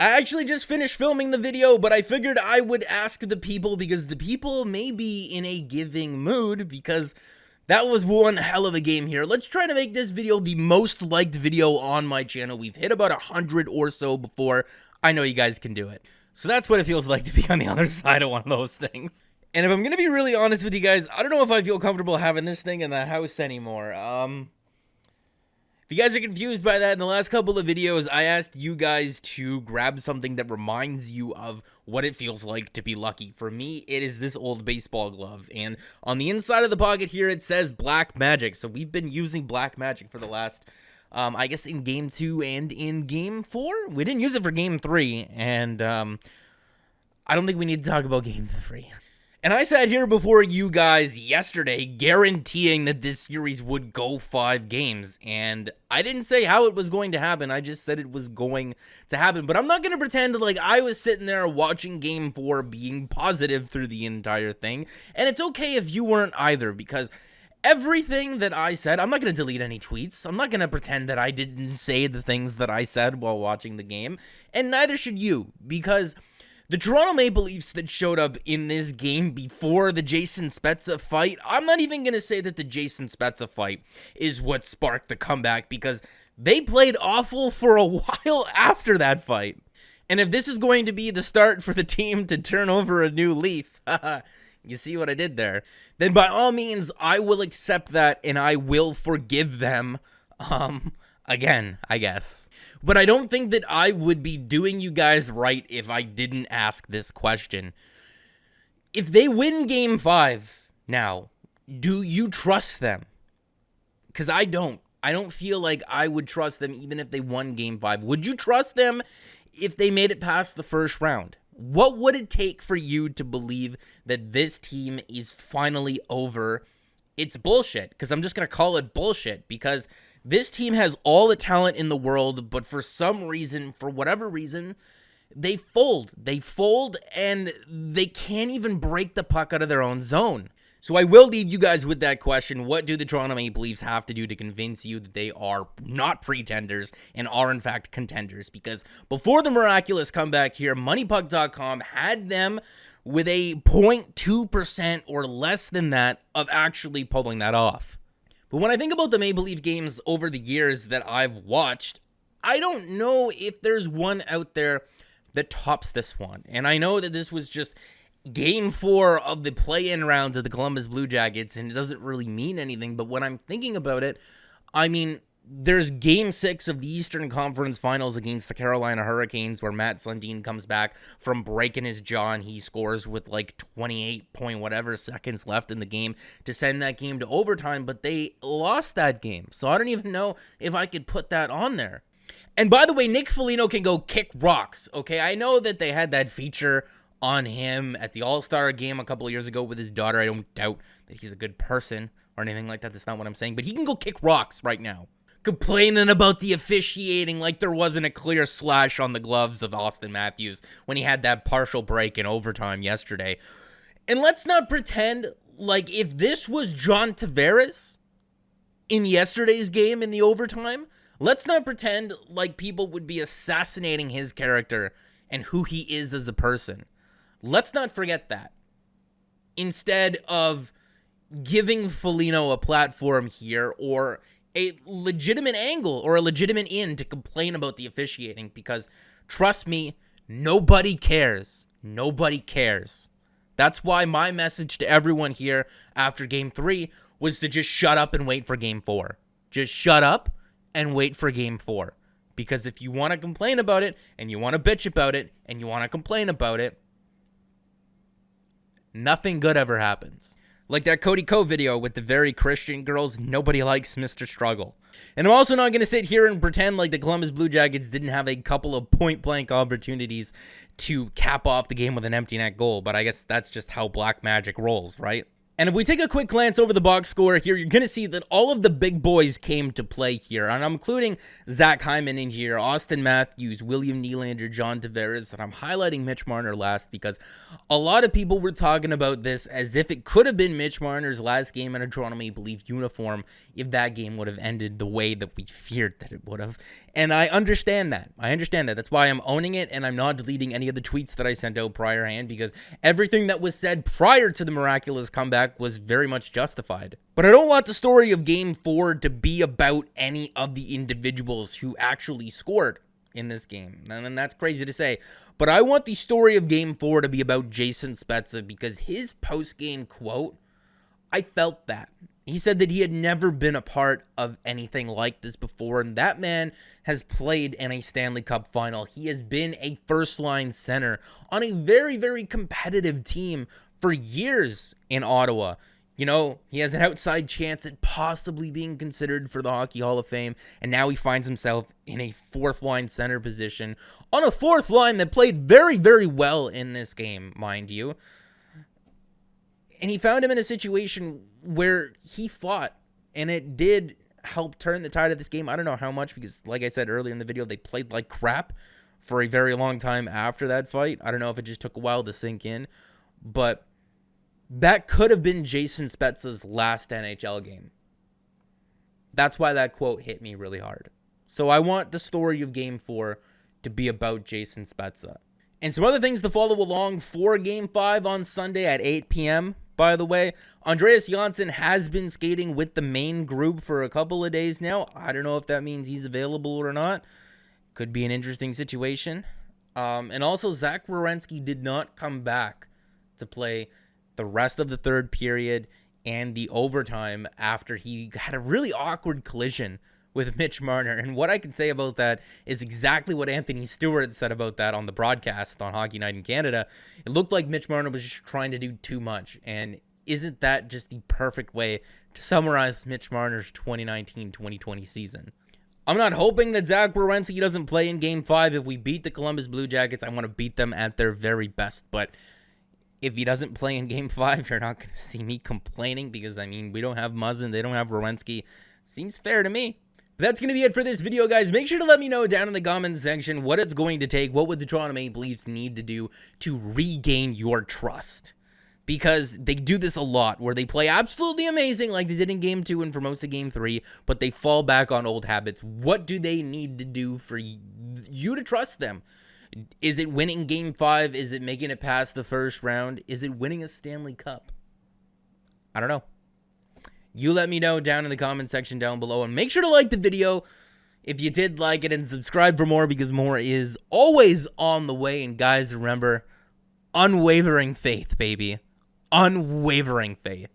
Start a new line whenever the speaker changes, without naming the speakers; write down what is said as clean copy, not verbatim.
I actually just finished filming the video, but I figured I would ask the people because the people may be in a giving mood because that was one hell of a game here. Let's try to make this video the most liked video on my channel. We've hit about 100 or so before. I know you guys can do it. So that's what it feels like to be on the other side of one of those things. And if I'm going to be really honest with you guys, I don't know if I feel comfortable having this thing in the house anymore. If you guys are confused by that, in the last couple of videos, I asked you guys to grab something that reminds you of what it feels like to be lucky. For me, it is this old baseball glove. And on the inside of the pocket here, it says Black Magic. So we've been using Black Magic for the last, I guess, in Game 2 and in Game 4. We didn't use it for Game 3. And I don't think we need to talk about Game 3. And I sat here before you guys yesterday guaranteeing that this series would go 5 games. And I didn't say how it was going to happen. I just said it was going to happen. But I'm not going to pretend like I was sitting there watching Game 4 being positive through the entire thing. And it's okay if you weren't either, because everything that I said, I'm not going to delete any tweets. I'm not going to pretend that I didn't say the things that I said while watching the game. And neither should you, because the Toronto Maple Leafs that showed up in this game before the Jason Spezza fight, I'm not even going to say that the Jason Spezza fight is what sparked the comeback, because they played awful for a while after that fight. And if this is going to be the start for the team to turn over a new leaf, you see what I did there, then by all means, I will accept that and I will forgive them. Again, I guess. But I don't think that I would be doing you guys right if I didn't ask this question. If they win Game 5 now, do you trust them? Because I don't. I don't feel like I would trust them even if they won Game 5. Would you trust them if they made it past the first round? What would it take for you to believe that this team is finally over? It's bullshit, because I'm just going to call it bullshit, because this team has all the talent in the world, but for some reason, for whatever reason, they fold. They fold, and they can't even break the puck out of their own zone. So I will leave you guys with that question. What do the Toronto Maple Leafs have to do to convince you that they are not pretenders and are, in fact, contenders? Because before the miraculous comeback here, MoneyPuck.com had them with a 0.2% or less than that of actually pulling that off. But when I think about the Maple Leaf games over the years that I've watched, I don't know if there's one out there that tops this one. And I know that this was just Game 4 of the play-in round of the Columbus Blue Jackets, and it doesn't really mean anything. But when I'm thinking about it, I mean, there's Game 6 of the Eastern Conference Finals against the Carolina Hurricanes, where Matt Sundin comes back from breaking his jaw and he scores with like 28 point whatever seconds left in the game to send that game to overtime, but they lost that game. So I don't even know if I could put that on there. And by the way, Nick Foligno can go kick rocks, okay? I know that they had that feature on him at the All-Star game a couple of years ago with his daughter. I don't doubt that he's a good person or anything like that. That's not what I'm saying. But he can go kick rocks right now, complaining about the officiating like there wasn't a clear slash on the gloves of Auston Matthews when he had that partial break in overtime yesterday. And let's not pretend like if this was John Tavares in yesterday's game in the overtime, let's not pretend like people would be assassinating his character and who he is as a person. Let's not forget that. Instead of giving Foligno a platform here or a legitimate angle or a legitimate in to complain about the officiating, because trust me, nobody cares. Nobody cares. That's why my message to everyone here after Game 3 was to just shut up and wait for Game 4. Just shut up and wait for Game 4. Because if you want to complain about it, and you want to bitch about it, and you want to complain about it, nothing good ever happens. Like that Cody Co video with the very Christian girls, nobody likes Mr. Struggle. And I'm also not going to sit here and pretend like the Columbus Blue Jackets didn't have a couple of point-blank opportunities to cap off the game with an empty net goal, but I guess that's just how Black Magic rolls, right? And if we take a quick glance over the box score here, you're going to see that all of the big boys came to play here. And I'm including Zach Hyman in here, Auston Matthews, William Nylander, John Tavares, and I'm highlighting Mitch Marner last because a lot of people were talking about this as if it could have been Mitch Marner's last game in a Toronto Maple Leaf uniform if that game would have ended the way that we feared that it would have. And I understand that. That's why I'm owning it, and I'm not deleting any of the tweets that I sent out priorhand because everything that was said prior to the miraculous comeback was very much justified. But I don't want the story of Game 4 to be about any of the individuals who actually scored in this game. And that's crazy to say. But I want the story of Game 4 to be about Jason Spezza because his post-game quote, I felt that. He said that he had never been a part of anything like this before, and that man has played in a Stanley Cup final. He has been a first-line center on a very, very competitive team for years in Ottawa. You know, he has an outside chance at possibly being considered for the Hockey Hall of Fame, and now he finds himself in a fourth-line center position on a fourth line that played very, very well in this game, mind you. And he found him in a situation where he fought, and it did help turn the tide of this game. I don't know how much because, like I said earlier in the video, they played like crap for a very long time after that fight. I don't know if it just took a while to sink in, but that could have been Jason Spezza's last NHL game. That's why that quote hit me really hard. So I want the story of Game 4 to be about Jason Spezza. And some other things to follow along for Game 5 on Sunday at 8 p.m., by the way. Andreas Johnsson has been skating with the main group for a couple of days now. I don't know if that means he's available or not. Could be an interesting situation. And also, Zach Werenski did not come back to play the rest of the third period and the overtime after he had a really awkward collision with Mitch Marner. And what I can say about that is exactly what Anthony Stewart said about that on the broadcast on Hockey Night in Canada. It looked like Mitch Marner was just trying to do too much. And isn't that just the perfect way to summarize Mitch Marner's 2019-2020 season? I'm not hoping that Zach Werenski doesn't play in Game 5. If we beat the Columbus Blue Jackets, I want to beat them at their very best. But if he doesn't play in Game 5, you're not going to see me complaining because, I mean, we don't have Muzzin, they don't have Werenski. Seems fair to me. That's going to be it for this video, guys. Make sure to let me know down in the comments section what it's going to take. What would the Toronto Maple Leafs need to do to regain your trust? Because they do this a lot, where they play absolutely amazing like they did in Game 2 and for most of Game 3, but they fall back on old habits. What do they need to do for you to trust them? Is it winning Game 5? Is it making it past the first round? Is it winning a Stanley Cup? I don't know. You let me know down in the comment section down below, and make sure to like the video if you did like it and subscribe for more because more is always on the way. And guys, remember, unwavering faith, baby. Unwavering faith.